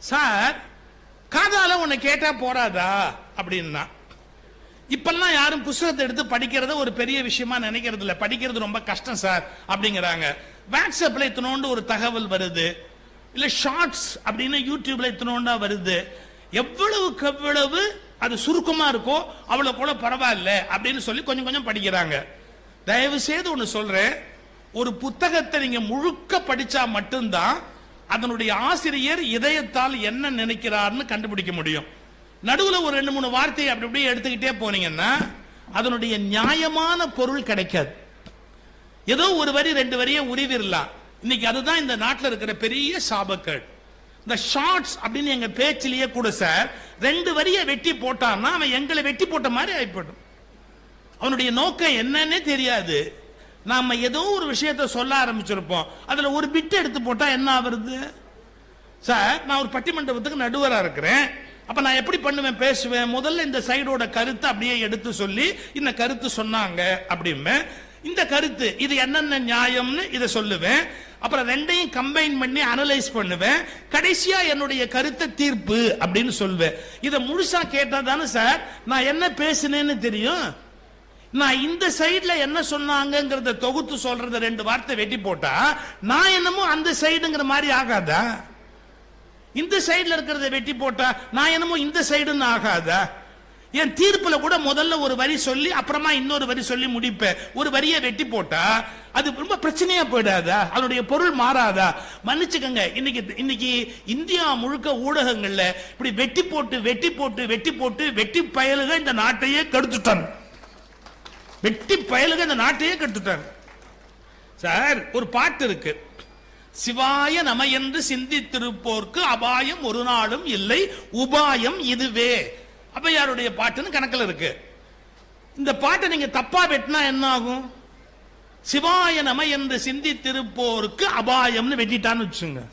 Sir காதால உன்னை கேட்டா போறாதா அப்படின்னா, இப்பெல்லாம் யாரும் புத்தகத்தை எடுத்து படிக்கிறத ஒரு பெரிய விஷயமா நினைக்கிறது இல்ல. படிக்கிறது ரொம்ப கஷ்டம் சார் அப்படிங்கிறாங்க. வாட்ஸ்அப்ல இத்தனோண்டு ஒரு தகவல் வருது, இல்ல ஷார்ட்ஸ் அப்படின்னு யூடியூப்ல இத்தனோண்டா வருது. எவ்வளவுக்கு எவ்வளவு அது சுருக்கமா இருக்கோ அவ்வளவு கூட பரவாயில்ல அப்படின்னு சொல்லி கொஞ்சம் கொஞ்சம் படிக்கிறாங்க. தயவு செய்து ஒண்ணு சொல்றேன், ஒரு புத்தகத்தை நீங்க முழுக்க படிச்சா மட்டும்தான் அதனுடைய ஆசிரியர் இதயத்தால் என்ன நினைக்கிறார்னு கண்டுபிடிக்க முடியும். நடுவுல ஒரு 2-3 வார்த்தையை அப்படி அப்படியே எடுத்துக்கிட்டே போனீங்கன்னா அதனுடைய நியாயமான பொருள் கிடைக்காது. ஏதோ ஒரு வரி 2 வரியை உருவிடலாம். இன்னைக்கு அதுதான் இந்த நாட்டில் இருக்கிற பெரிய சாபக்கேடு. இந்த ஷார்ட்ஸ் அப்படின்னு எங்க பேச்சிலேயே கூட சார் 2 வரியை வெட்டி போட்டான்னா அவன் எங்களை வெட்டி போட்ட மாதிரி ஆயிப்படும். அவனுடைய நோக்கம் என்னன்னே தெரியாது. நாம ஏதோ ஒரு விஷயத்தை சொல்ல ஆரம்பிச்சிருப்போம், அதுல ஒரு பிட் எடுத்து போட்டா என்ன ஆகுறது சார்? நான் ஒரு பட்டிமன்றத்துக்கு நடுவரா இருக்கிறேன். அப்ப நான் எப்படி பண்ணுவேன், பேசுவேன். முதல்ல இந்த சைடோட கருத்தை அப்படியே எடுத்து சொல்லி இந்த கருத்து சொன்னாங்க அப்படிமே, இந்த கருத்து இது என்னென்ன நியாயம்னு இதை சொல்லுவேன். அப்புறம் 2ஐயும் கம்பைன் பண்ணி அனலைஸ் பண்ணுவேன். கடைசியா என்னுடைய கருத்தை தீர்ப்பு அப்படின்னு சொல்வேன். இதை முழுசா கேட்டா தானே சார் நான் என்ன பேசினேன்னு தெரியும். நான் இந்த சைடுல என்ன சொன்னாங்கிறத தொகுத்து சொல்றத 2 வார்த்தை வெட்டி போட்டா நான் என்னமோ அந்த சைடுங்கிற மாதிரி ஆகாதா? இந்த சைடுல இருக்கிறத வெட்டி போட்டா நான் என்னமோ இந்த சைடுன்னு ஆகாதா? என் தீர்ப்புல கூட முதல்ல ஒரு வரி சொல்லி அப்புறமா இன்னொரு வரி சொல்லி முடிப்பேன். ஒரு வரியை வெட்டி போட்டா அது ரொம்ப பிரச்சனையா போயிடாதா? அதனுடைய பொருள் மாறாதா? மன்னிச்சுக்கங்க, இன்னைக்கு இந்தியா முழுக்க ஊடகங்கள்ல இப்படி வெட்டி போட்டு வெட்டி போட்டு வெட்டி போட்டு வெட்டி பயலுக இந்த நாட்டையே கெடுத்துட்டாங்க. வெட்டி பயலுக இந்த நாட்டையே கெடுத்துட்டாங்க சார். ஒரு பாட்டு இருக்கு, சிவாய நம என்று சிந்தித்திருப்போர்க்கு அபாயம் ஒரு நாளும் இல்லை, உபாயம் இதுவே. அவையாருடைய பாட்டுன்னு கணக்கில் இருக்கு. இந்த பாட்டை நீங்க தப்பா வெட்டினா என்ன ஆகும்? சிவாய நம என்று சிந்தித்திருப்போருக்கு அபாயம்னு வெட்டிட்டான்னு வச்சுங்க.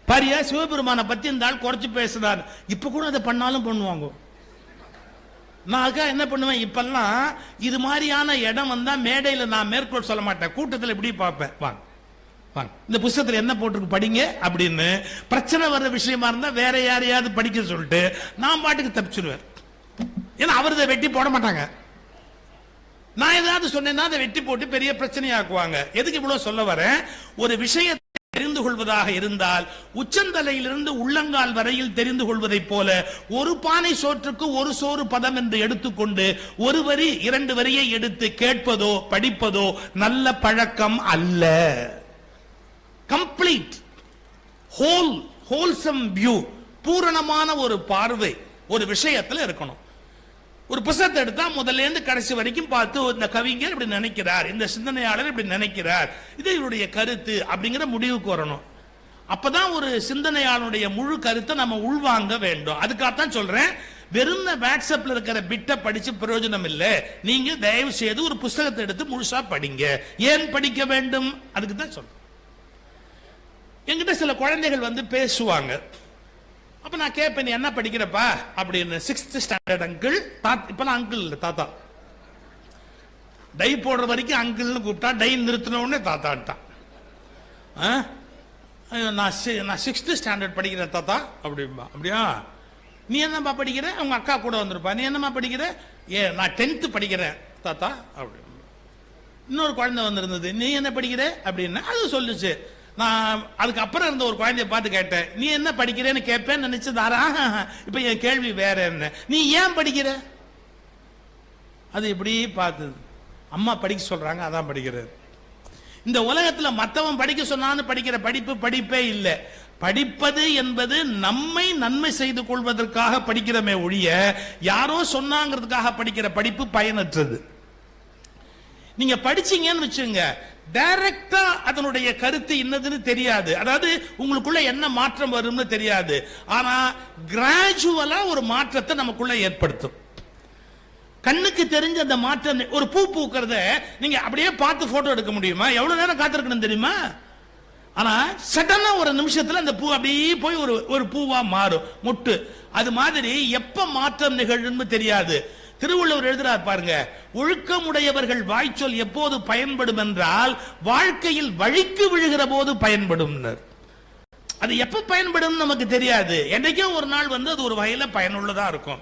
பாரியா, சிவபெருமானை பத்தி இந்த ஆள் குறைச்சு பேசுறாரு. இப்ப கூட அதை பண்ணாலும் பண்ணுவாங்க. நான் என்ன பண்ணுவேன், இப்பெல்லாம் இது மாதிரியான இடம் வந்தா மேடையில் நான் மேற்கோள் சொல்ல மாட்டேன், கூட்டத்தில் இப்படி பார்ப்பேன். வாங்க வாங்க, இந்த புத்தகத்தில் என்ன போட்டிருக்கு படிங்க அப்படின்னு. பிரச்சனை வர்ற விஷயமா இருந்தா வேற யாரையாவது படிக்க சொல்லிட்டு நான் பாட்டுக்கு தப்பிச்சிருவேன். ஏன்னா அவர் இதை வெட்டி போட மாட்டாங்க. நான் ஏதாவது சொன்னேன்னா அதை வெட்டி போட்டு பெரிய பிரச்சனையாக்குவாங்க. எதுக்கு இவ்வளவு சொல்ல வரேன்? ஒரு விஷயத்தை தெரிந்து கொள்வதாக இருந்தால் உச்சந்தலையிலிருந்து உள்ளங்கால் வரையில் தெரிந்து கொள்வதை போல ஒரு பானை சோற்றுக்கு ஒரு சோறு பதம் என்று எடுத்துக்கொண்டு ஒரு வரி 2 வரியை எடுத்து கேட்பதோ படிப்பதோ நல்ல பழக்கம் அல்ல. கம்ப்ளீட் ஹோல்சம் வியூ, பூரணமான ஒரு பார்வை ஒரு விஷயத்தில் இருக்கணும். ஒரு புத்தகத்தை எடுத்தா முதல்ல இருந்து கடைசி வரைக்கும் பார்த்து இந்த கவிஞர் இப்படி நினைக்கிறார், இந்த சிந்தனையாளர் இப்படி நினைக்கிறார், இது இவருடைய கருத்து அப்படிங்கிற முடிவுக்கு வரணும். அப்பதான் ஒரு சிந்தனையாளனுடைய முழு கருத்தை நம்ம உள்வாங்க வேண்டும். அதுக்காகத்தான் சொல்றேன், வெறும் வாட்ஸ்அப்ல இருக்கிற பிட்டை படிச்சு பிரயோஜனம் இல்லை. நீங்க தயவு செய்து ஒரு புத்தகத்தை எடுத்து முழுசா படிங்க. ஏன் படிக்க வேண்டும்? அதுக்கு தான் சொல்றேன். என்கிட்ட சில குழந்தைகள் வந்து பேசுவாங்க. அப்ப நான் கேட்பேன், நீ என்ன படிக்கிறப்பா அப்படின்னு. 6th standard uncle. இப்பெல்லாம் அங்கிள் இல்ல, தாத்தா. டை போடுற வரைக்கும் அங்கிள்னு கூப்பிட்டா டை நிறுத்தின உடனே தாத்தான்ட்டான். நான் 6th ஸ்டாண்டர்ட் படிக்கிறேன் தாத்தா அப்படின்பா. அப்படியா, நீ என்னப்பா படிக்கிற? அவங்க அக்கா கூட வந்திருப்பா. நீ என்னமா படிக்கிற? நான் 10th படிக்கிறேன் தாத்தா அப்படி. இன்னொரு குழந்தை வந்திருந்தது, நீ என்ன படிக்கிற அப்படின்னு அது சொல்லுச்சு. நான் அதுக்கப்புறம் இருந்த ஒரு குழந்தைய பார்த்து கேட்டேன், நீ என்ன படிக்கிறேன்னு கேட்பேன்னு நினைச்சதாரா? இப்ப என் கேள்வி வேற என்ன, நீ ஏன் படிக்கிற? அது இப்படி பார்த்தது, அம்மா படிக்க சொல்றாங்க அதான் படிக்கிறார். இந்த உலகத்துல மற்றவன் படிக்க சொன்னான்னு படிக்கிற படிப்பே இல்லை. படிப்பது என்பது நம்மை நன்மை செய்து கொள்வதற்காக படிக்கிறமே ஒழிய யாரோ சொன்னாங்கிறதுக்காக படிக்கிற படிப்பு பயனற்றது. நீங்க படிச்சீங்கன்னு வச்சுங்க, டைரக்டா அதனுடைய கருத்து என்னதுன்னு தெரியாது. அதாவது உங்களுக்குள்ள என்ன மாற்றம் வரும்னு தெரியாது. ஆனா கிராஜுவலா ஒரு மாற்றத்தை நமக்குள்ள ஏற்படுத்தும். கண்ணுக்கு தெரிஞ்ச அந்த மாற்றம். ஒரு பூ பூக்கிறத நீங்க அப்படியே பார்த்து போட்டோ எடுக்க முடியுமா? எவ்வளவு நேரம் காத்திருக்கணும் தெரியுமா? ஆனா சடனா ஒரு நிமிஷத்துல அந்த பூ அப்படியே போய் ஒரு பூவா மாறும், மொட்டு. அது மாதிரி எப்ப மாற்றம் நிகழும்னு தெரியாது. திருவள்ளுவர் எழுதுறார் பாருங்க, ஒழுக்கமுடையவர்கள் வாய்ச்சொல் எப்போது பயன்படும் என்றால் வாழ்க்கையில் வழிக்கு விழுகிற போது பயன்படும். அது எப்ப பயன்படும் நமக்கு தெரியாது. என்னைக்கோ ஒரு நாள் வந்து அது ஒரு வகையில பயனுள்ளதா இருக்கும்.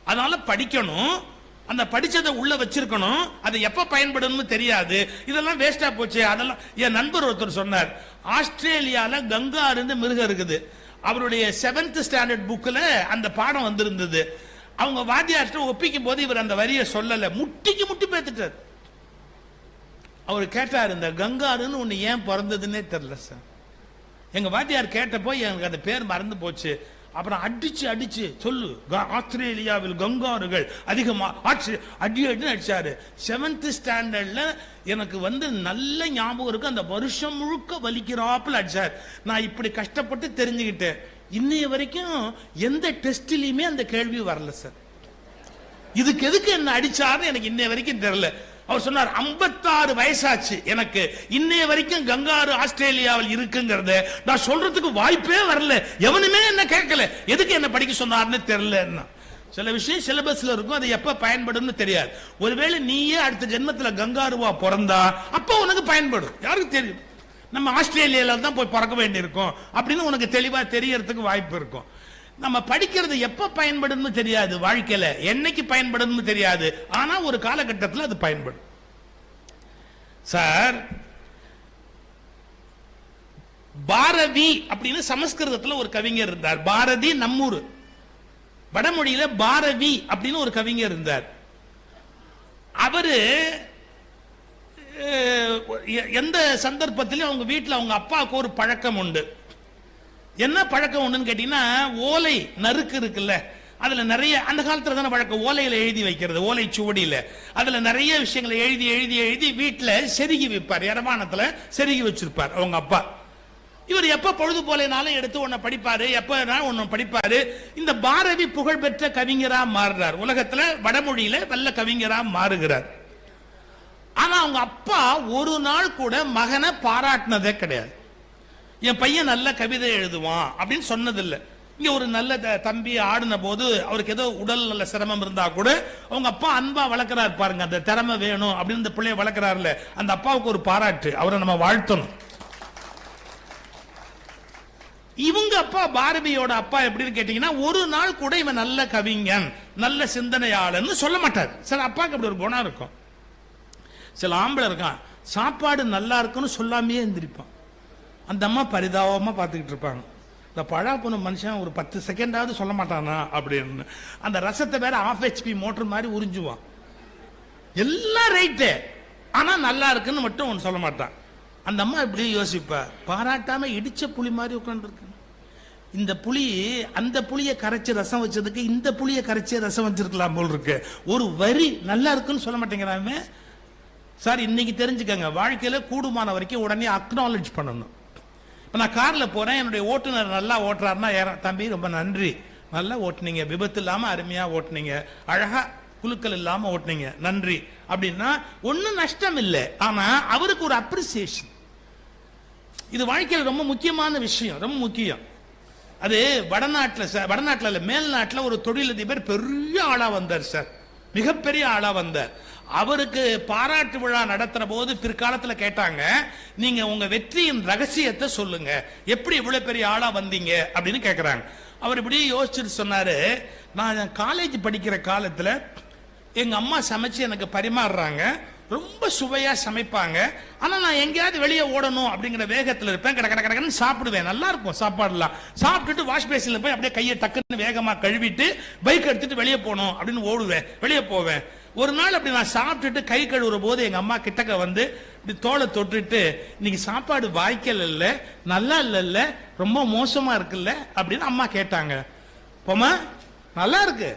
அதனால படிக்கணும், அந்த படிச்சதை உள்ள வச்சிருக்கணும். அது எப்ப பயன்படும் தெரியாது. இதெல்லாம் வேஸ்டா போச்சு. அதெல்லாம் என் நண்பர் ஒருத்தர் சொன்னார், ஆஸ்திரேலியால கங்காருன்னு மிருகம் இருக்குது. அவருடைய 7th ஸ்டாண்டர்ட் புக்ல அந்த பாடம் வந்திருந்தது. அவங்க வாத்தியார்ட்ட ஒப்பிக்கும் போது இவர் அந்த வரியை சொல்லல, முட்டிக்கு முட்டி பேத்துட்டார். அவர் கேட்டார், இந்த கங்காருன்னு ஒண்ணு ஏன் பிறந்ததுன்னே தெரியல சார். எங்க வாத்தியார் கேட்டப்போ எனக்கு அந்த பேர் மறந்து போச்சு. அப்புறம் அடிச்சு அடிச்சு சொல்லு, ஆஸ்திரேலியாவில் கங்காருகள் அதிகமா அடி அடின்னு அடிச்சாரு. 7th ஸ்டாண்டர்ட்ல எனக்கு வந்து நல்ல ஞாபகம் இருக்கு. அந்த வருஷம் முழுக்க வலிக்கிறாப்புல அடிச்சார். நான் இப்படி கஷ்டப்பட்டு தெரிஞ்சுக்கிட்டேன். இன்னைய வரைக்கும் எந்த டெஸ்ட்லயுமே அந்த கேள்வி வரல சார். இதுக்கு எதுக்கு என்ன அடிச்சாருன்னு எனக்கு இன்னைய வரைக்கும் தெரியல. அவர் சொன்னார், 56 வயசாச்சு எனக்கு, இன்னைய வரைக்கும் கங்காரு ஆஸ்திரேலியாவில் இருக்குங்கிறத நான் சொல்றதுக்கு வாய்ப்பே வரல. எவனுமே என்ன கேட்கல, எதுக்கு என்ன படிக்க சொன்னார்னு தெரியல. சில விஷயம் சிலபஸ்ல இருக்கும், அது எப்ப பயன்படும் தெரியாது. ஒருவேளை நீயே அடுத்த ஜென்மத்தில் கங்காருவா பிறந்தா அப்ப உனக்கு பயன்படும். யாருக்கு தெரியும், நம்ம ஆஸ்திரேலியால தான் போய் பிறக்க வேண்டியிருக்கும் அப்படின்னு உனக்கு தெளிவா தெரியறதுக்கு வாய்ப்பு இருக்கும். நம்ம படிக்கிறது எப்ப பயன்படும் தெரியாது, வாழ்க்கையில என்னைக்கு பயன்படும் தெரியாது. ஆனா ஒரு காலகட்டத்தில் அது பயன்படும். சார், பாரதி அப்படின்னு சமஸ்கிருதத்தில் ஒரு கவிஞர் இருந்தார். பாரதி நம்மூர், வடமொழியில பாரதி அப்படின்னு ஒரு கவிஞர் இருந்தார். அவரு எந்த சந்தர்ப்பத்திலும் அவங்க வீட்டில் அவங்க அப்பாவுக்கு ஒரு பழக்கம் உண்டு. என்ன பழக்கம் ஒண்ணுன்னு கேட்டீங்கன்னா, ஓலை நறுக்கு இருக்குல்ல, அதுல நிறைய, அந்த காலத்துல தானே வழக்கம் ஓலையில எழுதி வைக்கிறது, ஓலை சுவடியில அதுல நிறைய விஷயங்களை எழுதி எழுதி எழுதி வீட்டுல செருகி வைப்பார். இடமானத்துல செருகி வச்சிருப்பார் அவங்க அப்பா. இவர் எப்ப பொழுது போலனாலும் எடுத்து ஒன்ன படிப்பாரு, எப்ப ஒன்னு படிப்பாரு. இந்த பாரதி புகழ்பெற்ற கவிஞரா மாறுறார். உலகத்துல வடமொழியில நல்ல கவிஞரா மாறுகிறார். ஆனா அவங்க அப்பா ஒரு நாள் கூட மகனை பாராட்டினதே கிடையாது. என் பையன் நல்ல கவிதை எழுதுவான் அப்படின்னு சொன்னதில்லை. இங்க ஒரு நல்ல தம்பி ஆடின போது அவருக்கு ஏதோ உடல் நல்ல சிரமம் இருந்தா கூட அவங்க அப்பா அன்பா வளர்க்கிறார் பாருங்க. அந்த திறமை வேணும் அப்படின்னு இந்த பிள்ளைய வளர்க்கிறாருல, அந்த அப்பாவுக்கு ஒரு பாராட்டு, அவரை நம்ம வாழ்த்தணும். இவங்க அப்பா பாரதியோட அப்பா எப்படின்னு கேட்டீங்கன்னா, ஒரு நாள் கூட இவன் நல்ல கவிஞன் நல்ல சிந்தனையாளன்னு சொல்ல மாட்டார். சில அப்பாவுக்கு அப்படி ஒரு குணம் இருக்கும். சில ஆம்பளை இருக்கான், சாப்பாடு நல்லா இருக்குன்னு சொல்லாமையே எந்திரிப்பான். அந்த அம்மா பரிதாபமா பார்த்துக்கிட்டு இருப்பாங்க. இந்த பழா போன மனுஷன் ஒரு 10 செகண்டாவது சொல்ல மாட்டானா அப்படின்னு. அந்த ரசத்தை வேற ஆஃப் HP மோட்டர் மாதிரி உறிஞ்சுவான். எல்லாம் ரைட்டு, ஆனா நல்லா இருக்குன்னு மட்டும் ஒன்று சொல்ல மாட்டான். அந்த அம்மா இப்படி யோசிப்பா, பாராட்டாம இடிச்ச புளி மாதிரி உட்காந்துருக்கு. இந்த புளி அந்த புளியை கரைச்சி ரசம் வச்சதுக்கு இந்த புளியை கரைச்சி ரசம் வச்சிருக்கலாம் போல் இருக்கு. ஒரு வரி நல்லா இருக்குன்னு சொல்ல மாட்டேங்கிறாங்க சார். இன்னைக்கு தெரிஞ்சுக்கங்க, வாழ்க்கையில கூடுமான வரைக்கும் உடனே அக்னாலேஜ் பண்ணணும். இப்போ நான் காரில் போகிறேன், என்னுடைய ஓட்டுநர் நல்லா ஓட்டுறாருன்னா, தம்பி ரொம்ப நன்றி, நல்லா ஓட்டுனீங்க, விபத்து இல்லாமல் அருமையாக ஓட்டுனீங்க, அழகாக குலுக்கல் இல்லாமல் ஓட்டுனீங்க, நன்றி அப்படின்னா ஒன்றும் நஷ்டம் இல்லை. ஆனால் அவருக்கு ஒரு அப்ரிசியேஷன். இது வாழ்க்கையில் ரொம்ப முக்கியமான விஷயம், ரொம்ப முக்கியம். அது வடநாட்டில் இல்லை, மேல்நாட்டில் ஒரு தொழிலதிபர் பெரிய ஆளாக வந்தார் சார், மிகப்பெரிய ஆளாக வந்தார். அவருக்கு பாராட்டு விழா நடத்துற போது பிற்காலத்தில் கேட்டாங்க, நீங்க உங்க வெற்றியின் ரகசியத்தை சொல்லுங்க, எப்படி இவ்வளவு பெரிய ஆளா வந்தீங்க அப்படின்னு கேட்கிறாங்க. அவர் இப்படி யோசிச்சுட்டு சொன்னாரு, நான் காலேஜ் படிக்கிற காலத்துல எங்க அம்மா சமைச்சு எனக்கு பரிமாறுறாங்க, ரொம்ப சுவையா சமைப்பாங்க. ஆனா நான் எங்கேயாவது வெளியே ஓடணும் அப்படிங்கிற வேகத்தில் இருப்பேன், கடன்னு சாப்பிடுவேன், நல்லா இருக்கும் சாப்பாடுலாம். சாப்பிட்டுட்டு வாஷ் பேசின்ல போய் அப்படியே கையை டக்குன்னு வேகமா கழுவிட்டு பைக் எடுத்துட்டு வெளியே போகணும் அப்படின்னு ஓடுவேன், வெளியே போவேன். ஒரு நாள் அப்படி நான் சாப்பிட்டுட்டு கை கழுவுற போது எங்க அம்மா கிட்டக்க வந்து இப்படி தோலை தொட்டுட்டு, இன்னைக்கு சாப்பாடு வாய்க்கல் இல்ல, நல்லா இல்ல, ரொம்ப மோசமா இருக்குல்ல அப்படின்னு அம்மா கேட்டாங்க. போமா, நல்லா இருக்கு,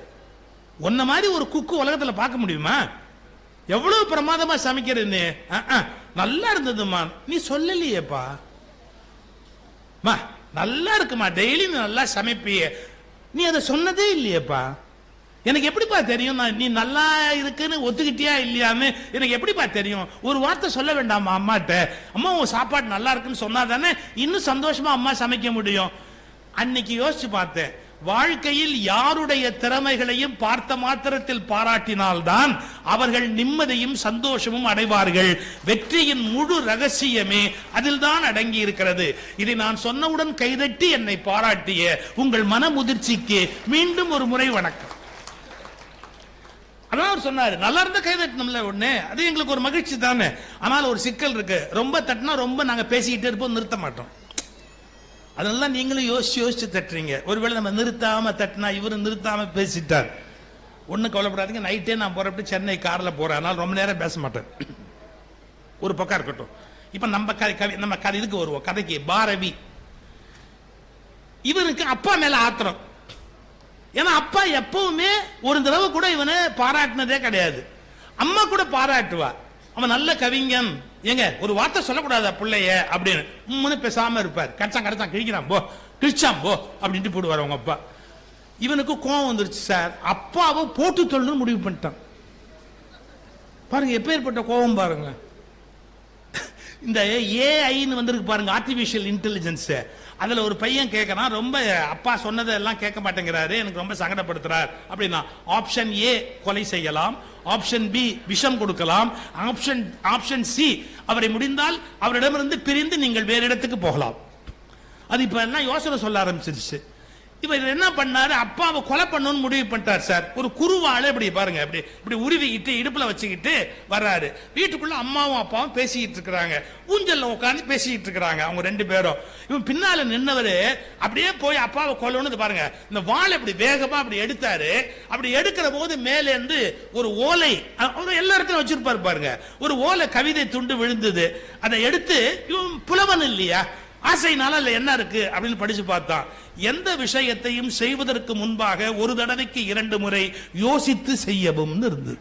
உன்ன மாதிரி ஒரு குக்கு உலகத்துல பார்க்க முடியுமா, எவ்வளவு பிரமாதமா சமைக்கிறேன்னு. நல்லா இருந்ததுமா, நீ சொல்லலையேப்பா, நல்லா இருக்குமா, டெய்லி நல்லா சமைப்பிய, நீ அதை சொன்னதே இல்லையேப்பா, எனக்கு எப்படிப்பா தெரியும் நீ நல்லா இருக்குன்னு ஒத்துக்கிட்டியா இல்லையான்னு எனக்கு எப்படிப்பா தெரியும், ஒரு வார்த்தை சொல்ல வேண்டாமா அம்மாட்ட, அம்மா உன் சாப்பாடு நல்லா இருக்குன்னு சொன்னா தானே இன்னும் சந்தோஷமா அம்மா சமைக்க முடியும். அன்னைக்கு யோசிச்சு பார்த்தேன், வாழ்க்கையில் யாருடைய திறமைகளையும் பார்த்த மாத்திரத்தில் பாராட்டினால்தான் அவர்கள் நிம்மதியும் சந்தோஷமும் அடைவார்கள். வெற்றியின் முழு ரகசியமே அதில் தான் அடங்கி இருக்கிறது. இதை நான் சொன்னவுடன் கைதட்டி என்னை பாராட்டிய உங்கள் மன முதிர்ச்சிக்கு மீண்டும் ஒரு முறை வணக்கம். அதான் அவர் சொன்னாரு, நல்லா இருந்த கைதட்டணும்ல உடனே, அது எங்களுக்கு ஒரு மகிழ்ச்சி தானே. ஆனால் ஒரு சிக்கல் இருக்கு, ரொம்ப தட்டினா ரொம்ப நாங்க பேசிக்கிட்டே இருப்போம், நிறுத்த மாட்டோம். அதெல்லாம் நீங்களும் யோசிச்சு யோசிச்சு தட்டுறீங்க. ஒருவேளை நம்ம நிறுத்தாம தட்டினா இவரு நிறுத்தாம பேசிட்டார், ஒன்னும் கவலைப்படாதீங்க. நைட்டே நான் போறப்ப சென்னை கார்ல போறேன், அதனால ரொம்ப நேரம் பேச மாட்டேன். ஒரு பக்கம் இருக்கட்டும். இப்ப நம்ம கதை இதுக்கு வருவோம், கதைக்கு. பாரவி இவனுக்கு அப்பா மேல ஆத்திரம். ஏன்னா அப்பா எப்பவுமே ஒரு தடவை கூட இவனை பாராட்டினதே கிடையாது. அம்மா கூட பாராட்டுவா, அவன் நல்ல கவிஞன், எங்க ஒரு வார்த்தை சொல்லக்கூடாதா பிள்ளைய அப்படின்னு பேசாம இருப்பார். கிடைச்சான் கிழிக்கிறான் போ, கிழிச்சான் போ அப்படின்ட்டு போடுவார் அவங்க அப்பா. இவனுக்கு கோவம் வந்துருச்சு சார், அப்பாவை போட்டு தொல்லுன்னு முடிவு பண்ணிட்டான். பாருங்க எப்பேற்பட்ட கோபம் பாருங்க. இந்த ஏஐன்னு வந்திருக்கு பாருங்க, ஆர்டிபிஷியல் இன்டெலிஜென்ஸ். அதுல ஒரு பையன் கேட்கறான், ரொம்ப அப்பா சொன்னதெல்லாம் கேட்க மாட்டேங்கிறாரு, எனக்கு ரொம்ப சங்கடப்படுத்துறார் அப்படின்னா. ஆப்ஷன் ஏ கொலை செய்யலாம், ஆப்ஷன் பி விஷம் கொடுக்கலாம், ஆப்ஷன் சி அவரை முடிந்தால் அவரிடமிருந்து பிரிந்து நீங்கள் வேறு இடத்துக்கு போகலாம். அது இப்ப எல்லாம் யோசனை சொல்ல ஆரம்பிச்சிருச்சு. இப்ப என்ன பண்ணாரு, அப்பாவை கொலை பண்ணணும்னு முடிவு பண்ணிட்டார் சார். ஒரு குருவாளை இப்படி பாருங்க, இப்படி உருவிக்கிட்டு இடுப்புல வச்சுக்கிட்டு வர்றாரு. வீட்டுக்குள்ள அம்மாவும் அப்பாவும் பேசிக்கிட்டு இருக்கிறாங்க, ஊஞ்சல்ல உட்காந்து பேசிக்கிட்டு இருக்கிறாங்க அவங்க ரெண்டு பேரும். இவன் பின்னால நின்னவரு அப்படியே போய் அப்பாவை கொல்லணும்னு பாருங்க, இந்த வாளை இப்படி வேகமா அப்படி எடுத்தாரு. அப்படி எடுக்கிற போது மேல இருந்து ஒரு ஓலை, எல்லா இடத்துலயும் வச்சிருப்பாரு பாருங்க, ஒரு ஓலை கவிதை துண்டு விழுந்தது. அதை எடுத்து, இவன் புலவன் இல்லையா, ஆசைனால என்ன இருக்கு அப்படின்னு படிச்சு பார்த்தான். எந்த விஷயத்தையும் செய்வதற்கு முன்பாக ஒரு தடவைக்கு 2 முறை யோசித்து செய்யவும் இருந்தது.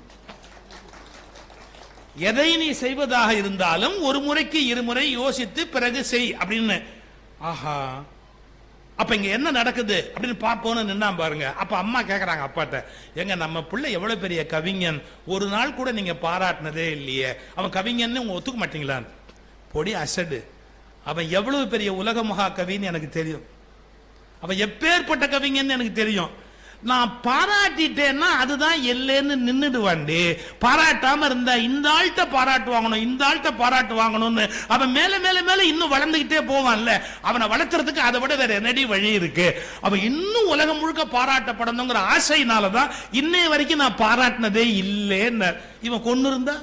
எதை நீ செய்வதாக இருந்தாலும் ஒரு முறைக்கு 2 முறை யோசித்து பிறகு செய் அப்படின்னு. ஆஹா, அப்ப இங்க என்ன நடக்குது அப்படின்னு பார்ப்போம்னு நின்னா பாருங்க. அப்ப அம்மா கேக்குறாங்க அப்பாட்ட, எங்க நம்ம பிள்ளை எவ்வளவு பெரிய கவிஞன், ஒரு நாள் கூட நீங்க பாராட்டினதே இல்லையே, அவன் கவிஞன்னு உங்க ஒத்துக்க மாட்டீங்களான்னு. பொடி அசடு, அவன் எவ்வளவு பெரிய உலக மகா கவின்னு எனக்கு தெரியும், அவன் எப்பேற்பட்ட கவிஞன்னு எனக்கு தெரியும். நான் பாராட்டிட்டேன்னா அதுதான் எல்லைன்னு நின்னுடுவாண்டி. பாராட்டாம இருந்தா இந்த ஆள்கிட்ட பாராட்டு வாங்கணும், இந்த ஆள்கிட்ட பாராட்டு வாங்கணும்னு அவன் மேல மேல மேல இன்னும் வளர்ந்துகிட்டே போவான்ல. அவனை வளர்த்துறதுக்கு அதை விட வேற என்னடி வழி இருக்கு? அவன் இன்னும் உலகம் முழுக்க பாராட்டப்படணுங்கிற ஆசையினாலதான் இன்னைய வரைக்கும் நான் பாராட்டினதே இல்லைன்னு. இவன் கொன்னு இருந்தா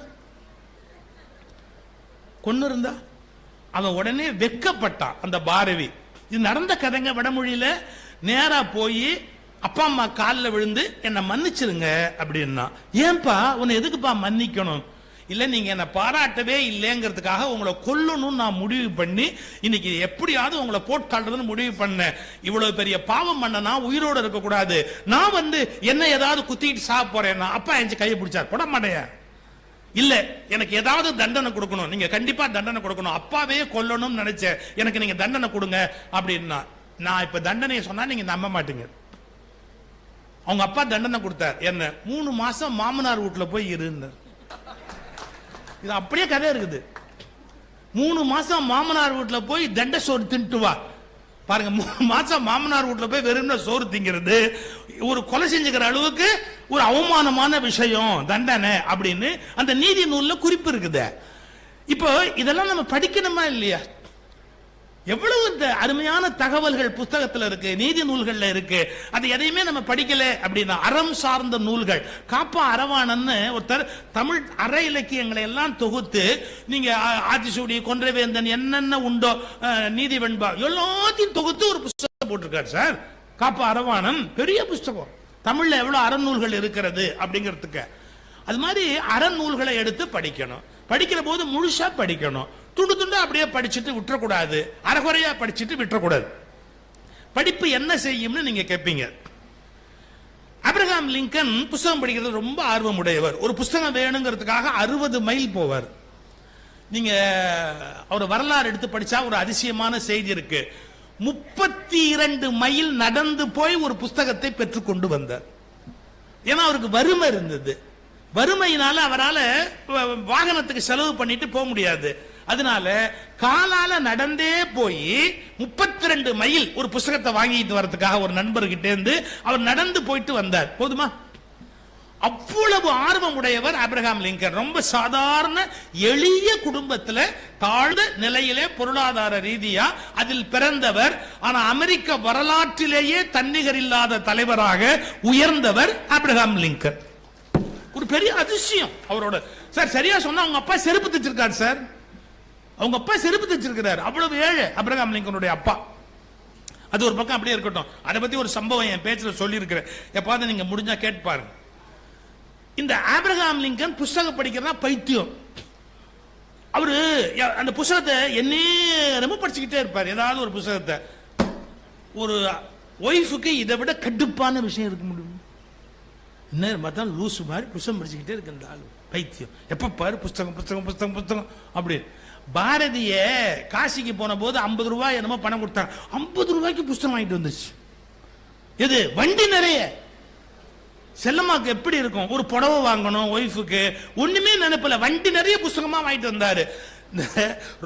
அவன் உடனே வெக்கப்பட்டான். அந்த பாரவி, இது நடந்த கதைங்க, வடமொழியில. நேரா போய் அப்பா அம்மா காலில் விழுந்து என்ன மன்னிச்சிருங்க அப்படின்னா. ஏன்பா உன்னை எதுக்குப்பா மன்னிக்கணும்? இல்ல நீங்க என்ன பாராட்டவே இல்லைங்கிறதுக்காக உங்களை கொல்லணும்னு நான் முடிவு பண்ணி இன்னைக்கு எப்படியாவது உங்களை போட்டாடுறதுன்னு முடிவு பண்ணேன். இவ்வளவு பெரிய பாவம் பண்ண நான் உயிரோடு இருக்க கூடாது, நான் என்ன ஏதாவது குத்திட்டு சாக போறேன். அப்பா எஞ்சி கையை பிடிச்சார், போட மாட்டேன், இல்ல எனக்கு ஏதாவது தண்டனை கொடுக்கணும், நீங்க கண்டிப்பா தண்டனை கொடுக்கணும், அப்பாவே கொல்லணும்னு நினைச்சேன், எனக்கு நீங்க தண்டனை கொடுங்க அப்படின்னா. நான் இப்ப தண்டனையை சொன்னா நீங்க நம்ப மாட்டீங்க. அவங்க அப்பா தண்டனை கொடுத்தார். என்ன 3 மாசம் மாமனார் வீட்டுல போய் இருந்தார். இது அப்படியே கதை இருக்குது. 3 மாசம் மாமனார் வீட்டுல போய் தண்டை சோறு தின்ட்டு வா பாருங்க. 3 மாசம் மாமனார் வீட்டுல போய் வெறும் சோறு திங்கிறது ஒரு கொலை செஞ்சுக்கிற அளவுக்கு ஒரு அவமானமான விஷயம், தண்டனை அப்படின்னு அந்த நீதி நூல்ல குறிப்பு இருக்குது. இப்போ இதெல்லாம் நம்ம படிக்கணுமா இல்லையா? எவ்வளவு இந்த அருமையான தகவல்கள் புத்தகத்தில் இருக்கு, நீதி நூல்கள்ல இருக்கு. அது எதையுமே நம்ம படிக்கல அப்படின்னா. அறம் சார்ந்த நூல்கள், காப்பா அரவாணன்னு ஒருத்தர் தமிழ் அற இலக்கியங்களை எல்லாம் தொகுத்து, நீங்க ஆத்திசூடி, கொன்றைவேந்தன், என்னென்ன உண்டோ, நீதி வெண்பா எல்லாத்தையும் தொகுத்து ஒரு புத்தகம் போட்டிருக்காரு சார். காப்பா அரவாணன் பெரிய புத்தகம். தமிழ்ல எவ்வளவு அறநூல்கள் இருக்கிறது அப்படிங்கிறதுக்கு. அது மாதிரி அறநூல்களை எடுத்து படிக்கணும். படிக்கிற போது முழுசா படிக்கணும். துண்டு துண்டா அப்படியே படிச்சுட்டு விட்டுறக்கூடாது, அரைகுறையா படிச்சுட்டு விட்டுறக்கூடாது. படிப்பு என்ன செய்யும்னு நீங்க கேட்பீங்க. ஆபிரகாம் லிங்கன் புத்தகம் படிக்கிறது ரொம்ப ஆர்வம் உடையவர். ஒரு புத்தகம் வேணுங்கிறதுக்காக 60 மைல் போவார். நீங்க அவர் வரலாறு எடுத்து படிச்சா ஒரு அதிசயமான செய்தி இருக்கு. 32 மைல் நடந்து போய் ஒரு புத்தகத்தை பெற்றுக்கொண்டு வந்தார். ஏன்னா அவருக்கு வறுமை இருந்தது. வறுமையினால அவரால் வாகனத்துக்கு செலவு பண்ணிட்டு போக முடியாது. அதனால காலால நடந்தே போய் 32 மைல் ஒரு புத்தகத்தை வாங்கிட்டு வரதுக்காக ஒரு நண்பர்கிட்ட இருந்து அவர் நடந்து போயிட்டு வந்தார். போதுமா? அவ்வளவு ஆர்வம் உடையவர் ஆபிரகாம் லிங்கன். ரொம்ப சாதாரண எளிய குடும்பத்தில் தாழ்ந்த நிலையிலே பொருளாதார ரீதியா அதில் பிறந்தவர். ஆனா அமெரிக்க வரலாற்றிலேயே தன்னிகர் இல்லாத தலைவராக உயர்ந்தவர் ஆபிரகாம் லிங்கன். ஒரு பெரிய அதிசயம் அவரோட. சார் சரியா சொன்னா அவங்க அப்பா செருப்பு தைச்சிருக்காரு சார். அவங்க அப்பா செருப்பு தைச்சிருக்கிறார். அவ்வளவு ஏழை ஆபிரகாம் லிங்கனுடைய அப்பா. அது ஒரு பக்கம் அப்படியே இருக்கட்டும். அதை பத்தி ஒரு சம்பவம் என் பேச்சுல சொல்லி இருக்கிறேன். எப்பாவது நீங்க முடிஞ்சா கேட்டு பாருங்க. இந்த ஆபிரகாம் லிங்கன் புஸ்தகம் படிக்கிறதா பைத்தியம். அவரு அந்த புஸ்தகத்தை என்னேரமும் படிச்சுக்கிட்டே இருப்பார். ஏதாவது ஒரு புஸ்தகத்தை. ஒரு ஒய்ஃபுக்கு இதை விட கடுப்பான விஷயம் இருக்க முடியும்? என்ன பார்த்தா லூசு மாதிரி புஸ்தகம் படிச்சுக்கிட்டே இருக்கு இந்த ஆளு. பைத்தியம். எப்ப பாரு புஸ்தகம் புஸ்தகம் புஸ்தகம் புஸ்தகம் அப்படி. பாரதிய காசிக்கு போன போது 50 ரூபாய் என்னமோ பணம் கொடுத்தாங்க. 50 ரூபாய்க்கு புஸ்தகம் வாங்கிட்டு வந்துச்சு. எது? வண்டி நிறைய. செல்லம்மாக்கு எப்படி இருக்கும்? ஒரு புடவை வாங்கணும் ஒய்ஃபுக்கு, ஒண்ணுமே நினைப்பல, வண்டி நிறைய புஸ்தகமா வாங்கிட்டு வந்தாரு.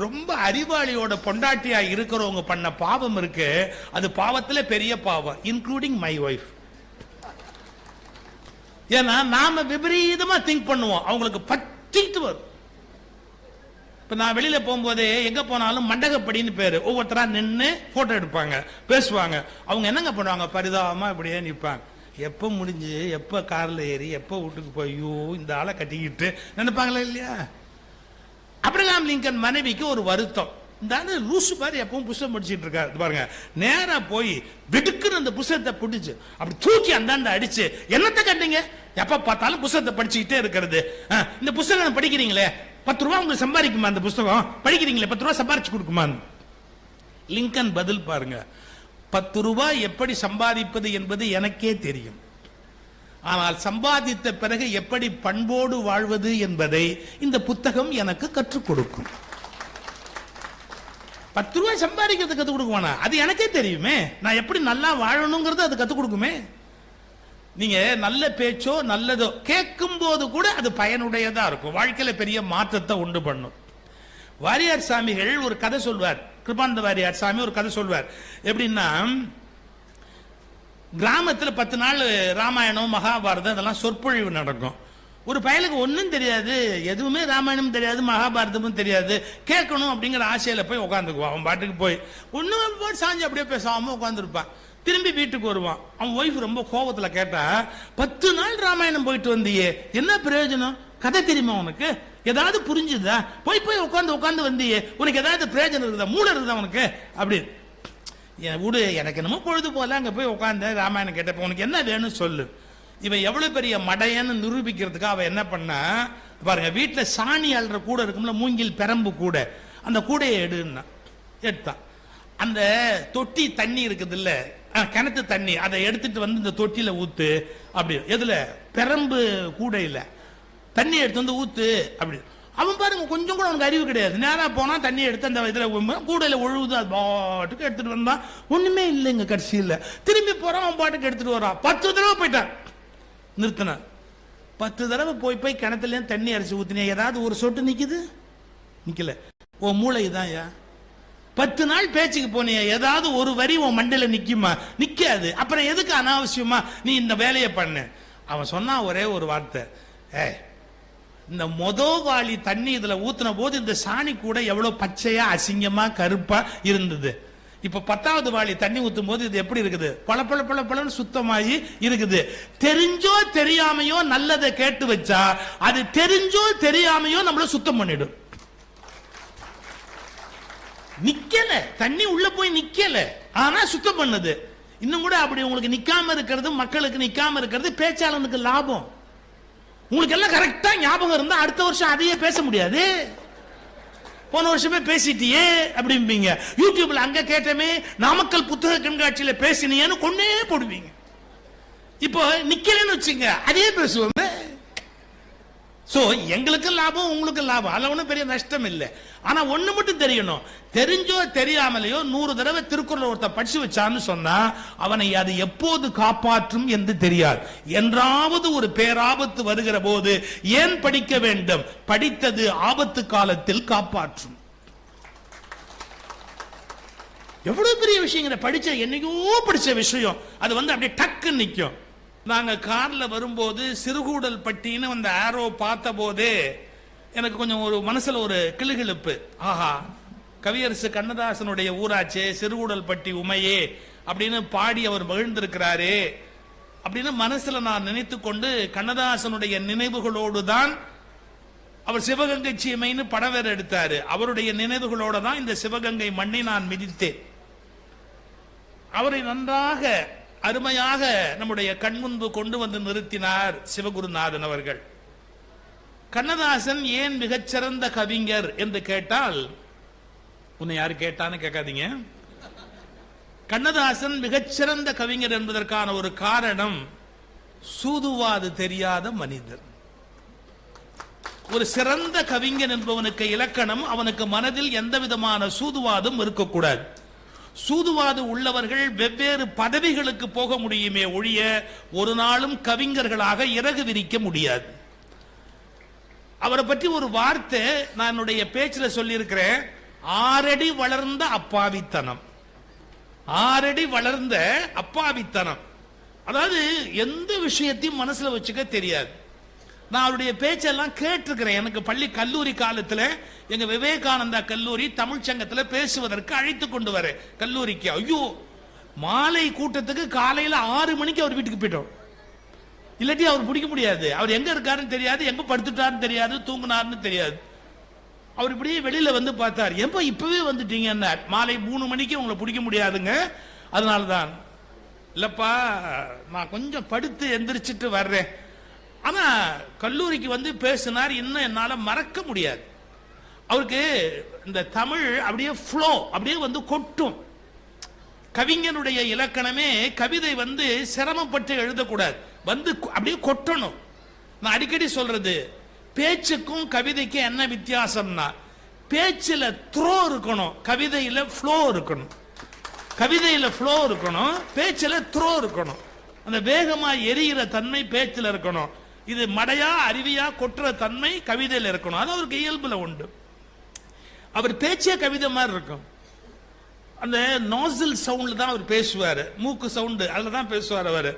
ரொம்ப அறிவாளியோட பொண்டாட்டியா இருக்கிறவங்க பண்ண பாவம் இருக்கு, அது பாவத்துல பெரிய பாவம், இன்க்ளூடிங் மை ஒய்ஃப். ஏன்னா நாம விபரீதமா திங்க் பண்ணுவோம், அவங்களுக்கு பத்திட்டு வரும். இப்ப நான் வெளியில போகும்போதே எங்க போனாலும் மண்டகப்படின்னு பேரு, ஒவ்வொருத்தரா நின்று போட்டோ எடுப்பாங்க, பேசுவாங்க. அவங்க என்னங்க பண்ணுவாங்க? பரிதாபமா இப்படியே நிற்பாங்க. எப்ப முடிஞ்சு எப்ப கார்ல ஏறி எப்ப வீட்டுக்கு போய் ஐயோ இந்த ஆளை கட்டிக்கிட்டு நினைப்பாங்களா இல்லையா? ஆபிரகாம் லிங்கன் மனைவிக்கு ஒரு வருத்தம். இந்த ஆளு லூசு பாரு எப்பவும் புஸ்தகம் படிச்சுட்டு இருக்காரு பாருங்க. நேரா போய் வெடுக்குன்னு அந்த புஸ்தகத்தை பிடிச்சு அப்படி தூக்கி அந்தாண்ட அடிச்சு, என்னத்தை கட்டீங்க? எப்ப பார்த்தாலும் புஸ்தகத்தை படிச்சுக்கிட்டே இருக்கிறது. இந்த புஸ்தகம் படிக்கிறீங்களே, 10 ரூபாய் உங்களுக்கு சம்பாதிக்குமா? அந்த புஸ்தகம் படிக்கிறீங்களே 10 ரூபாய் சம்பாதிச்சு கொடுக்குமா? லிங்கன் பதில் பாருங்க. 10 ரூபாய் எப்படி சம்பாதிப்பது என்பது எனக்கே தெரியும். ஆனால் சம்பாதித்த பிறகு எப்படி பண்போடு வாழ்வது என்பதை இந்த புத்தகம் எனக்கு கற்றுக் கொடுக்கும். 10 ரூபாய் சம்பாதிக்கிறது கற்றுக் கொடுக்குவானா? அது எனக்கே தெரியுமே. நான் எப்படி நல்லா வாழணுங்கிறது அது கற்றுக் கொடுக்குமே. நீங்க நல்ல பேச்சோ நல்லதோ கேட்கும் போது கூட அது பயனுடையதா இருக்கும், வாழ்க்கையில பெரிய மாற்றத்தை உண்டு பண்ணும். வாரியார் சாமிகள் ஒரு கதை சொல்வார். கிருபானந்த வாரியார் சாமி ஒரு கதை சொல்வார். எப்படின்னா, கிராமத்தில் 10 நாள் ராமாயணம் மகாபாரதம் இதெல்லாம் சொற்பொழிவு நடக்கும். ஒரு பயலுக்கு ஒன்றும் தெரியாது, எதுவுமே ராமாயணமும் தெரியாது மகாபாரதமும் தெரியாது, கேட்கணும் அப்படிங்கிற ஆசையில போய் உட்காந்துக்குவான். அவன் பாட்டுக்கு போய் ஒன்றும் சாஞ்சி அப்படியே பேசாம உட்காந்துருப்பான். திரும்பி வீட்டுக்கு வருவான். அவன் ஒய்ஃப் ரொம்ப கோபத்துல கேட்டா, 10 நாள் ராமாயணம் போயிட்டு வந்தியே, என்ன பிரயோஜனம்? கதை தெரியுமா உனக்கு? ஏதாவது புரிஞ்சுதா? போய் போய் உட்காந்து வந்தியே, உனக்கு ஏதாவது பிரயோஜனம் இருக்குதா? மூளை இருக்குதா உனக்கு? அப்படி விடு, எனக்கு என்னமோ பொழுது போல அங்க போய் உட்காந்து ராமாயணம் கேட்டப்ப உனக்கு என்ன வேணும் சொல்லு. இவன் எவ்வளவு பெரிய மடையன்னு நிரூபிக்கிறதுக்கு அவன் என்ன பண்ணா பாருங்க, வீட்டுல சாணி அல்ற கூட இருக்கும்ல, மூங்கில் பெரம்பு கூட, அந்த கூடையை எடுன்னா எடுத்தான். அந்த தொட்டி தண்ணி இருக்குது இல்ல, கிணத்து தண்ணி, அதை எடுத்துட்டு வந்து இந்த தொட்டியில ஊத்து. அப்படி எதுல? பெரம்பு கூடையில தண்ணி எடுத்து வந்து ஊத்து. அப்படி அவன் பாருங்க, கொஞ்சம் கூட அவனுக்கு அறிவு கிடையாது. நேரா போனா தண்ணி எடுத்து அந்த இதுல கூடையில ஒழுகுது, அது பாட்டுக்கு எடுத்துட்டு வந்தான். ஒண்ணுமே இல்லைங்க. கடைசியில் திரும்பி போறான், அவன் பாட்டுக்கு எடுத்துட்டு வரான். 10 தடவை போயிட்டான். நிறுத்தின 10 தடவை போய் போய் கிணத்துல தண்ணி அரைச்சு ஊத்தினே, ஏதாவது ஒரு சொட்டு நிக்குது? நிக்கல. ஓ மூளை தான் 10 நாள் பேச்சுக்கு போனிய, ஏதாவது ஒரு வரி உன் மண்டையில நிக்குமா? நிக்காது. அப்புறம் எதுக்கு அனாவசியமா நீ இந்த வேலையை பண்ண? அவன் சொன்னா ஒரே ஒரு வார்த்தை, இந்த வாளி தண்ணி இதுல ஊத்தின போது இந்த சாணி கூட எவ்வளவு பச்சையா அசிங்கமா கருப்பா இருந்தது. இப்ப 10வது வாளி தண்ணி ஊத்தும் போது இது எப்படி இருக்குது? பல பல பல பலன்னு சுத்தமாயி இருக்குது. தெரிஞ்சோ தெரியாமையோ நல்லதை கேட்டு வச்சா அது தெரிஞ்சோ தெரியாமையோ நம்மள சுத்தம் பண்ணிடும். நிக்கல, தண்ணி உள்ள போய் நிக்கல, ஆனா சுத்தம் பண்ணுது. இன்னும் கூட அப்படி உங்களுக்கு நிக்காம இருக்கிறது, மக்களுக்கு நிக்காம இருக்கிறது பேச்சாளனுக்கு லாபம். உங்களுக்கு எல்லாம் கரெக்டா ஞாபகம் இருந்தா அடுத்த வருஷம் அதையே பேச முடியாது. போன வருஷமே பேசிட்டியே அப்படிம்பீங்க. யூடியூப்ல அங்க கேட்டமே, நாமக்கல் புத்தக கண்காட்சியில பேசினியன்னு கொண்டே போடுவீங்க. இப்போ நிக்கலன்னு வச்சுங்க, அதே பேசுவோம். சோ எங்களுக்கு லாபம், உங்களுக்கு லாபம், அதுல ஒன்றும் பெரிய நஷ்டம் இல்லை. ஆனா ஒண்ணு மட்டும் தெரியணும், தெரிஞ்சோ தெரியாமலையோ 100 தடவை திருக்குறள் ஒருத்த படிச்சு வச்சான்னு சொன்னா அவனை அது எப்போது காப்பாற்றும் என்று தெரியாது. என்றாவது ஒரு பேராபத்து வருகிற போது ஏன் படிக்க வேண்டும்? படித்தது ஆபத்து காலத்தில் காப்பாற்றும். எவ்வளவு பெரிய விஷயங்கிற படிச்ச என்னையோ படிச்ச விஷயம் அது வந்து அப்படியே டக்குன்னு நிற்கும். நாங்க கார்ல வரும்போது சிறுகூடல் பட்டின்னு அந்த ஆரோ பார்த்த போதே எனக்கு கொஞ்சம் ஒரு மனசுல ஒரு கிளுகிழுப்பு. ஆஹா, கவியரசு கண்ணதாசனுடைய ஊராச்சே சிறுகூடல் பட்டி உமையே அப்படின்னு பாடி அவர் மகிழ்ந்திருக்கிறாரே அப்படின்னு மனசுல நான் நினைத்து கொண்டு கண்ணதாசனுடைய நினைவுகளோடு தான் அவர் சிவகங்கை சீமைன்னு படம் வேற எடுத்தாரு. அவருடைய நினைவுகளோட தான் இந்த சிவகங்கை மண்ணை நான் மிதித்தேன். அவரை நன்றாக அருமையாக நம்முடைய கண்முன்பு கொண்டு வந்து நிறுத்தினார் சிவகுருநாதன் அவர்கள். கண்ணதாசன் ஏன் மிகச்சிறந்த கவிஞர் என்று கேட்டால், உன்னை யாரு கேட்டான்னு கேட்காதீங்க, கண்ணதாசன் மிகச்சிறந்த கவிஞர் என்பதற்கான ஒரு காரணம் சூதுவாது தெரியாத மனிதர். ஒரு சிறந்த கவிஞன் என்பவனுக்கு இலக்கணம் அவனுக்கு மனதில் எந்த விதமான சூதுவாதும் இருக்கக்கூடாது. சூதுவாது உள்ளவர்கள் வெவ்வேறு பதவிகளுக்கு போக முடியுமே ஒழிய ஒரு நாளும் கவிஞர்களாக இறகு விரிக்க முடியாது. அவரை பற்றி ஒரு வார்த்தை நான் என்னுடைய பேச்சில் சொல்லியிருக்கிறேன், ஆறடி வளர்ந்த அப்பாவித்தனம். ஆறடி வளர்ந்த அப்பாவித்தனம், அதாவது எந்த விஷயத்தையும் மனசுல வச்சுக்க தெரியாது. நான் அவருடைய பேச்செல்லாம் கேட்டிருக்கிறேன். எனக்கு பள்ளி கல்லூரி காலத்தில் எங்க விவேகானந்தா கல்லூரி தமிழ் சங்கத்தில் பேசுவதற்கு அழைத்து கொண்டு வர கல்லூரிக்கு, ஐயோ மாலை கூட்டத்துக்கு காலையில் 6 மணிக்கு அவர் வீட்டுக்கு போயிட்டோம். இல்லாட்டி அவர் பிடிக்க முடியாது. அவர் எங்க இருக்காருன்னு தெரியாது, எங்க படுத்துட்டாருன்னு தெரியாது, தூங்குனாருன்னு தெரியாது. அவர் இப்படியே வெளியில வந்து பார்த்தார், எப்ப இப்பவே வந்துட்டீங்க, மாலை 3 மணிக்கு உங்களை பிடிக்க முடியாதுங்க, அதனால்தான். இல்லப்பா நான் கொஞ்சம் படுத்து எந்திரிச்சிட்டு வர்றேன். ஆனா கல்லூரிக்கு வந்து பேசினார், இன்னும் என்னால மறக்க முடியாது. அவருக்கு இந்த தமிழ் அப்படியே ஃப்ளோ அப்படியே வந்து கொட்டும். கவிஞனுடைய இலக்கணமே கவிதை வந்து சிரமப்பட்டு எழுதக்கூடாது, வந்து அப்படியே கொட்டணும். நான் அடிக்கடி சொல்றது, பேச்சுக்கும் கவிதைக்கும் என்ன வித்தியாசம்னா, பேச்சில் த்ரோ இருக்கணும், கவிதையில ஃப்ளோ இருக்கணும். கவிதையில ஃப்ளோ இருக்கணும், பேச்சில் த்ரோ இருக்கணும். அந்த வேகமா எரிகிற தன்மை பேச்சில் இருக்கணும். இது மடையா அருவியா கொட்டுற தன்மை கவிதையில் இருக்கணும். அது அவருக்கு இயல்புல உண்டு. அவர் பேச்சே கவிதை மாதிரி இருக்கும். அந்த நாசில் சவுண்ட்ல தான் அவர் பேசுவார், மூக்கு சவுண்டு அதில் தான் பேசுவார் அவர்.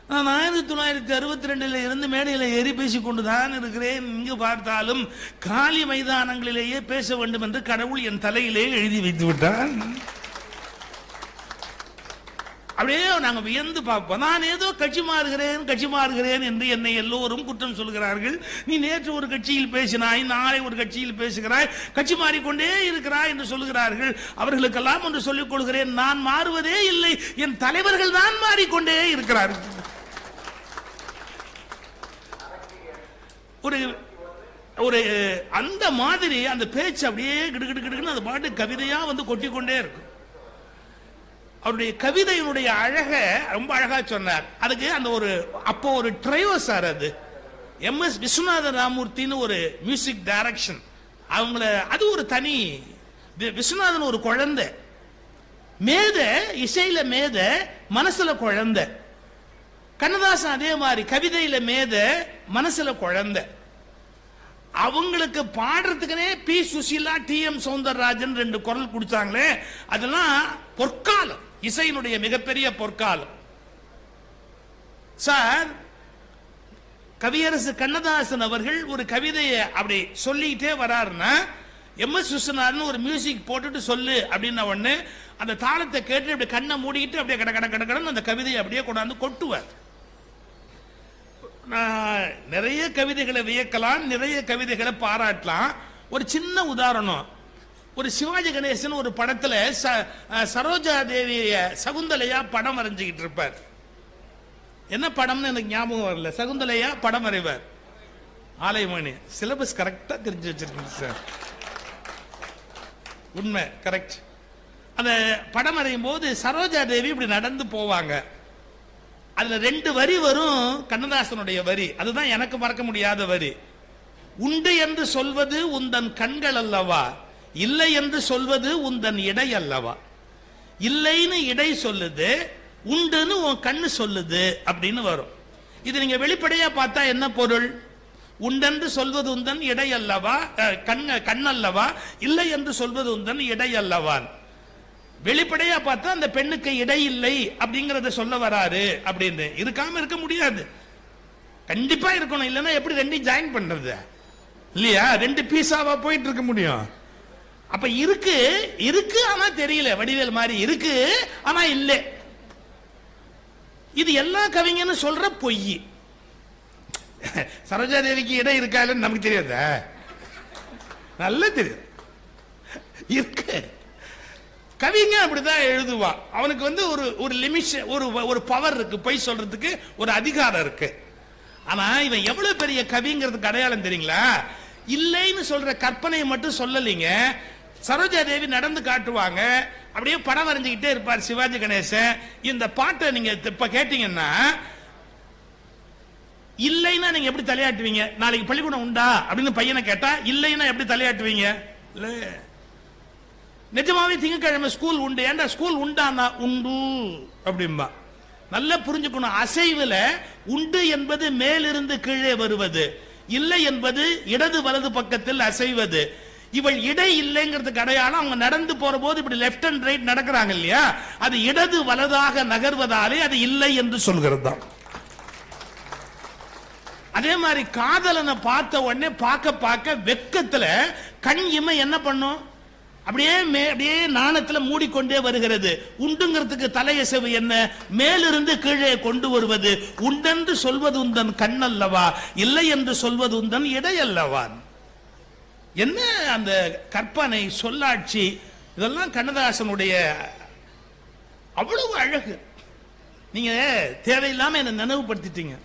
நான் 1962 இருந்து மேடையில் ஏறி பேசிக் கொண்டுதான் இருக்கிறேன். இங்கு பார்த்தாலும் காலி மைதானங்களிலேயே பேச வேண்டும் என்று கடவுள் என் தலையிலே எழுதி வைத்து விட்டான். அப்படியே நாங்க வியந்து பார்ப்போம். நான் ஏதோ கட்சி மாறுகிறேன் என்று என்னை எல்லோரும் குற்றம் சொல்கிறார்கள். நீ நேற்று ஒரு கட்சியில் பேசினாய், நாளை ஒரு கட்சியில் பேசுகிறாய், கட்சி மாறிக்கொண்டே இருக்கிறாய் என்று சொல்கிறார்கள். அவர்களுக்கெல்லாம் ஒன்று சொல்லிக் கொள்கிறேன், நான் மாறுவதே இல்லை, என் தலைவர்கள் தான் மாறிக்கொண்டே இருக்கிறார்கள். ஒரு ஒரு அந்த மாதிரி அந்த பேச்சு அப்படியே கிடுகிடுன்னு அந்த பாட்டு கவிதையா வந்து கொட்டிக்கொண்டே இருக்கும். அவருடைய கவிதையினுடைய அழக ரொம்ப அழகா சொன்னார். அதுக்கு அந்த ஒரு அப்போ ஒரு ட்ரையோ சார், அது MS விஸ்வநாத ராமூர்த்தின்னு ஒரு மியூசிக் டைரக்ஷன் அவங்கள, அது ஒரு தனி. விஸ்வநாதன் ஒரு குழந்தை, மேத இசையில மேத, மனசுல குழந்தை. கண்ணதாசன் அதே மாதிரி கவிதையில மேத, மனசுல குழந்தை. அவங்களுக்கு பாடுறதுக்குனே பி சுசீலா, TM சௌந்தரராஜன் 2 குரல் குடிச்சாங்களே, அதெல்லாம் பொற்காலம், இசையினுடைய மிகப்பெரிய பொற்காலம். சார், கவியரசு கண்ணதாசன் அவர்கள் ஒரு கவிதையை அப்படி சொல்லிட்டே வராருன்னா, MS விஸ்வநாதன் ஒரு மியூசிக் போட்டுட்டு சொல்லு அப்படின்ன உடனே அந்த தாளத்தை கேட்டு அப்படி கண்ணை மூடிக்கிட்டு அப்படியே கடன்னு அந்த கவிதையை அப்படியே கொண்டாந்து கொட்டுவார். நிறைய கவிதைகளை வியக்கலாம், நிறைய கவிதைகளை பாராட்டலாம். ஒரு சின்ன உதாரணம், ஒரு சிவாஜி கணேசன் ஒரு படத்துல சரோஜா தேவிய சகுந்தலையா படம் வரைஞ்சுக்கிட்டு இருப்பார். என்ன படம்னு எனக்கு ஞாபகம் வரல. சகுந்தலையா படம் வரைவார். ஆலயமணி சிலபஸ் கரெக்டா தெரிஞ்சு வச்சிருக்கீங்க சார், உண்மை கரெக்ட். அந்த படம் வரையும் போது சரோஜா தேவி இப்படி நடந்து போவாங்க. அதுல 2 வரி வரும், கண்ணதாசனுடைய வரி. அதுதான் எனக்கு மறக்க முடியாத வரி. உண்டு என்று சொல்வது உந்தன் கண்கள் அல்லவா, இல்லை என்று சொல்வது உந்தன் இடை அல்லவா. இல்லைன்னு இடை சொல்லுது, உண்டுன்னு உன் கண்ணு சொல்லுது அப்படின்னு வரும். இது நீங்க வெளிப்படையா பார்த்தா என்ன பொருள்? உண்டென்று சொல்வது உந்தன் இடை அல்லவா, கண் அல்லவா, இல்லை என்று சொல்வது உந்தன் இடை அல்லவான். வெளிப்படையா பார்த்தா அந்த பெண்ணுக்கு இடை இல்லை அப்படிங்கறத சொல்ல வராரு அப்படின்னு. இருக்காம இருக்க முடியாது, கண்டிப்பா இருக்கணும். இல்லைன்னா எப்படி ரெண்டையும் ஜாயின் பண்றது இல்லையா? ரெண்டு பீஸாவா போயிட்டு இருக்க முடியும். அப்ப இருக்கு இருக்கு ஆனா தெரியல, வடிவேல் மாதிரி இருக்கு ஆனா இல்ல. இது எல்லா கவிஞன்னு சொல்ற பொய். சரோஜா தேவிக்கு இடம் இருக்கா இல்லைன்னு நமக்கு தெரியாத, நல்ல தெரியும் இருக்கு. கவிங்க அப்படிதான் எழுதுவான். அவனுக்கு வந்து ஒரு ஒரு லிமிட், ஒரு பவர் இருக்கு, பொய் சொல்றதுக்கு ஒரு அதிகாரம் இருக்கு. ஆனா இவன் எவ்வளவு பெரிய கவிங்கிறதுக்கு அடையாளம் தெரியுங்களா? இல்லைன்னு சொல்ற கற்பனையை மட்டும் சொல்லலீங்க. சரோஜா தேவி நடந்து காட்டுவாங்க, அப்படியே படம் வரைஞ்சுக்கிட்டே இருப்பார் சிவாஜி கணேசன். இந்த பாட்டை நீங்க இப்ப கேட்டீங்கன்னா, இல்லைன்னா நீங்க எப்படி தலையாட்டுவீங்க? நாளைக்கு பள்ளிக்கூடம் உண்டா அப்படின்னு பையனை கேட்டா இல்லைன்னா எப்படி தலையாட்டுவீங்க? இல்ல, நிஜமாவே திங்கக்கிழமை ஸ்கூல் உண்டு, ஏன்டா ஸ்கூல் உண்டானா உண்டு அப்படிம்பா. நல்லா புரிஞ்சுக்கணும், அசைவுல உண்டு என்பது மேலிருந்து கீழே வருவது, இல்லை என்பது இடது வலது பக்கத்தில் அசைவது. இவள் இடை இல்லைங்கிறதுக்கு அடையாளம் அவங்க நடந்து போற போது இப்படி லெப்ட் அண்ட் ரைட் நடக்கிறாங்க இல்லையா, அது இடது வலதாக நகர்வதாலே அது இல்லை என்று சொல்கிறது தான். அதே மாதிரி காதலனை பார்த்த உடனே பார்க்க பார்க்க வெக்கத்துல கண் இமை என்ன பண்ணும்? அப்படியே அப்படியே நாணத்துல மூடிக்கொண்டே வருகிறது. உண்டுங்கிறதுக்கு தலையசைவு என்ன? மேலிருந்து கீழே கொண்டு வருவது. உண்டென்று சொல்வது உந்தன் கண்ணல்லவா, இல்லை என்று சொல்வது உந்தன் இடை அல்லவா. என்ன அந்த கற்பனை, சொல்லாட்சி, இதெல்லாம் கண்ணதாசனுடைய அவ்வளவு அழகு. நீங்க தேவையில்லாம என்ன நினைவுபடுத்திட்டீங்க.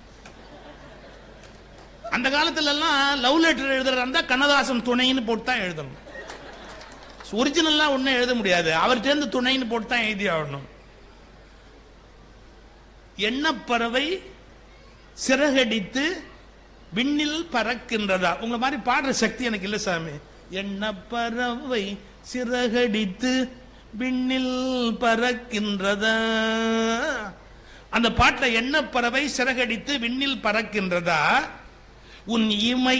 அந்த காலத்துல எல்லாம் லவ் லெட்டர் எழுதுறதா கண்ணதாசன் துணைன்னு போட்டு தான் எழுதணும். ஒரிஜினல்லாம் ஒன்னும் எழுத முடியாது, அவர் சேர்ந்து துணைன்னு போட்டு தான் எழுதி ஆகணும். எண்ணப்பறவை சிறகடித்து விண்ணில் பறக்கின்றதா? உங்களை மாதிரி பாடுற சக்தி எனக்கு இல்ல சாமி. எண்ணப்பறவை சிறகடித்து விண்ணில் பறக்கின்றதா, அந்த பாட்டில் எண்ணப்பறவை சிறகடித்து விண்ணில் பறக்கின்றதா, உன் இமை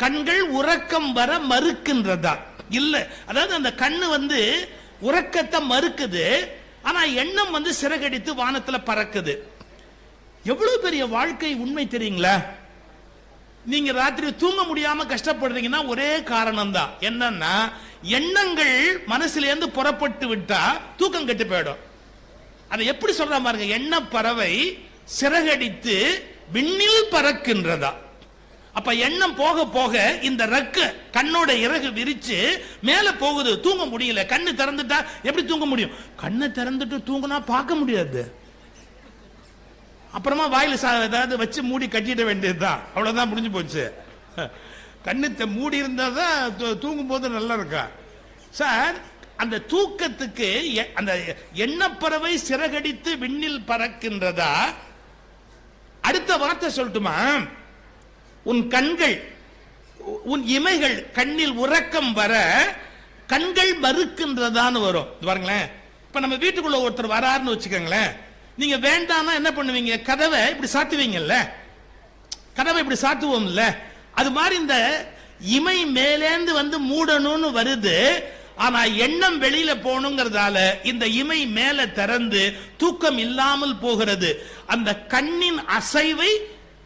கண்கள் உறக்கம் வர மறுக்கின்றதா? இல்ல, அதாவது அந்த கண்ணு வந்து உறக்கத்தை மறுக்குது, ஆனா எண்ணம் வந்து சிறகடித்து வானத்துல பறக்குது. எவ்வளவு பெரிய வாழ்க்கை உண்மை தெரியுங்களா? நீங்க ராத்திரி தூங்க முடியாம கஷ்டப்படுறீங்கன்னா ஒரே காரணம் தான். என்னன்னா, எண்ணங்கள் மனசுல இருந்து புறப்பட்டு விட்டா தூக்கம் கெட்டு போயிடும். அதை எப்படி சொல்ற பாருங்க, எண்ண பறவை சிறகடித்து விண்ணில் பறக்கின்றதா. அப்ப எண்ணம் போக போக இந்த ரெக்க கண்ணோட இறகு விரிச்சு மேல போகுது, தூங்க முடியல. கண்ணு திறந்துட்டா எப்படி தூங்க முடியும்? கண்ணை திறந்துட்டு தூங்கினா பார்க்க முடியாது, அப்புறமா வாயில ஏதாவது வச்சு மூடி கட்டிட வேண்டியதுதான், அவ்வளவுதான், முடிஞ்சு போச்சு. கண்ணு மூடி இருந்தாதான் தூங்கும் போது நல்லா இருக்கா சார். அந்த தூக்கத்துக்கு அந்த எண்ணப்பறவை சிறகடித்து விண்ணில் பறக்கின்றதா. அடுத்த வார்த்தை சொல்லட்டுமா? உன் கண்கள், உன் இமைகள் கண்ணில் உறக்கம் வர கண்கள் மறுக்கின்றதான்னு வரும். பாருங்களேன், இப்ப நம்ம வீட்டுக்குள்ள ஒருத்தர் வராருன்னு வச்சுக்கோங்களேன், நீங்க வேண்டாம்னா என்ன பண்ணுவீங்க? கதவை இப்படி சாத்துவீங்கல்ல, கதவை இப்படி சாத்துவோம்ல, அது மாதிரி இந்த இமை மேலேந்து வந்து மூடணும்னு வருது, ஆனா எண்ணம் வெளியில போகணுங்கிறதால இந்த இமை மேல திறந்து தூக்கம் இல்லாமல் போகிறது. அந்த கண்ணின் அசைவை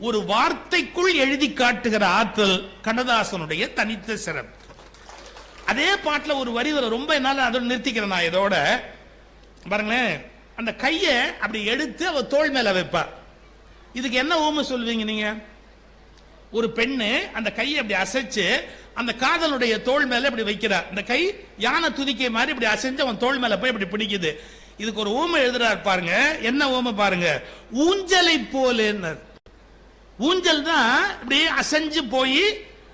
ஒரு வார்த்தைக்குள் எழுதி காட்டுகிற ஆற்றல் கண்ணதாசனுடைய தனித்த சிறப்பு. அதே பாட்டுல ஒரு வரி ரொம்ப என்னால அதோட நிறுத்திக்கிறேன் நான் இதோட. பாருங்களேன், அந்த கையை அப்படி எடுத்து அவ தோள் மேல வைப்பா. இதுக்கு என்ன ஊமை சொல்லுவீங்க நீங்க? ஒரு பெண்ணு அந்த கையை அப்படி அசைச்சு அந்த காதலுடைய தோள் மேல இப்படி வைக்கிறார். அந்த கை யானை துதிக்கை மாதிரி இப்படி அசைஞ்சு அவன் தோள் மேல போய் இப்படி பிடிக்குது. இதுக்கு ஒரு ஊமை எழுதுறாரு பாருங்க. என்ன ஊமை பாருங்க? ஊஞ்சலை போல. ஊஞ்சல் தான் இப்படி அசைஞ்சு போய்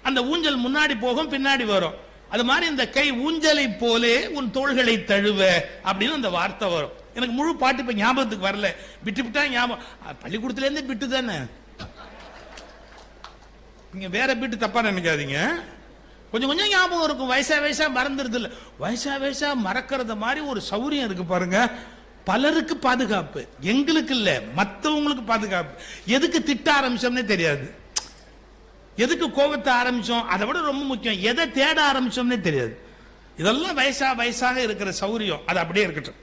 அந்த ஊஞ்சல் முன்னாடி போகும், பின்னாடி வரும். அது மாதிரி இந்த கை ஊஞ்சலை போலே உன் தோள்களை தழுவ அப்படின்னு அந்த வார்த்தை வரும். எனக்கு முழு பாட்டு இப்ப ஞாபகத்துக்கு வரல, விட்டு விட்டா ஞாபகம். பள்ளிக்கூடத்துல இருந்து விட்டு தானே, நீங்க வேற பீட்டு தப்பா நினைக்காதீங்க. கொஞ்சம் கொஞ்சம் ஞாபகம் இருக்கும், வயசா வயசா மறந்துருது இல்ல. வயசா வயசா மறக்கிறது மாதிரி ஒரு சௌரியம் இருக்கு பாருங்க. பலருக்கு பாதுகாப்பு, எங்களுக்கு இல்ல மற்றவங்களுக்கு பாதுகாப்பு. எதுக்கு திட்ட ஆரம்பிச்சோம்னே தெரியாது, எதுக்கு கோபத்தை ஆரம்பிச்சோம் அதை விட ரொம்ப முக்கியம் எதை தேட ஆரம்பிச்சோம்னே தெரியாது. இதெல்லாம் வயசாக இருக்கிற சௌரியம் அது அப்படியே இருக்கட்டும்.